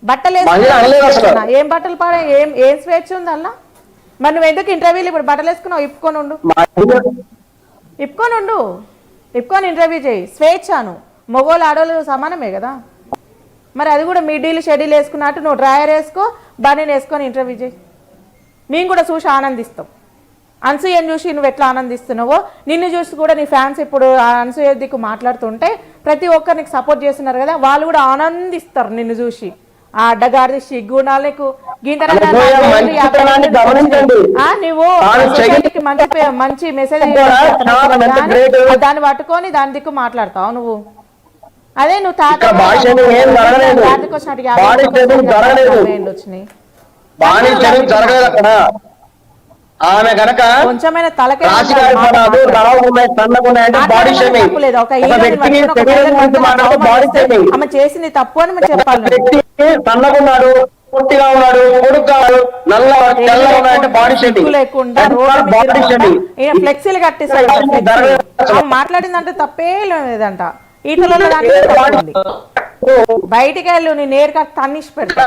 బట్టలు ఏం బట్టలు పాడే ఏం స్వేచ్ఛ ఉంది అలా? మరి నువ్వు ఎందుకు ఇంటర్వ్యూలు ఇప్పుడు బట్టలు వేసుకున్నావు? ఇప్పుకొని ఇంటర్వ్యూ చేయి. స్వేచ్ఛను మగోళ్ళు ఆడవాళ్ళు సమానమే కదా. మరి అది కూడా మిడ్డీలు షెడ్యూల్ వేసుకున్నట్టు నువ్వు డ్రాయర్ వేసుకో, బనీని వేసుకొని ఇంటర్వ్యూ చేయి. మేము కూడా చూసి ఆనందిస్తాం. అనసూయని చూసి నువ్వు ఎట్లా ఆనందిస్తున్నావో నిన్ను చూసి కూడా నీ ఫ్యాన్స్ ఇప్పుడు అనసూయ దిక్కు మాట్లాడుతుంటే ప్రతి ఒక్కరు నీకు సపోర్ట్ చేస్తున్నారు కదా, వాళ్ళు కూడా ఆనందిస్తారు నిన్ను చూసి. ఆ అడ్డగారి సిగ్గుణాలు నీకు నువ్వు మంచి మెసేజ్ దాన్ని పట్టుకొని దాని దిక్కు మాట్లాడతావు నువ్వు. అదే నువ్వు వచ్చినాయి ఆమె గనక కొంచెమైనా తలకే ఆమె చేసింది తప్పు అని మనం చెప్పాలి. సన్నగున్నాడు, పొట్టిగా ఉన్నాడు, పొడుగ్గాడు, నల్ల ఉన్నాడంటే బాడీ షేమింగ్ లేకుండా ఫ్లెక్సీలు కట్టేసాడు. మాట్లాడిందంటే తప్పే లేదంట. ఈటలలో బయటికి వెళ్ళు, నీ నేరుగా తన్నిసి పెడతా.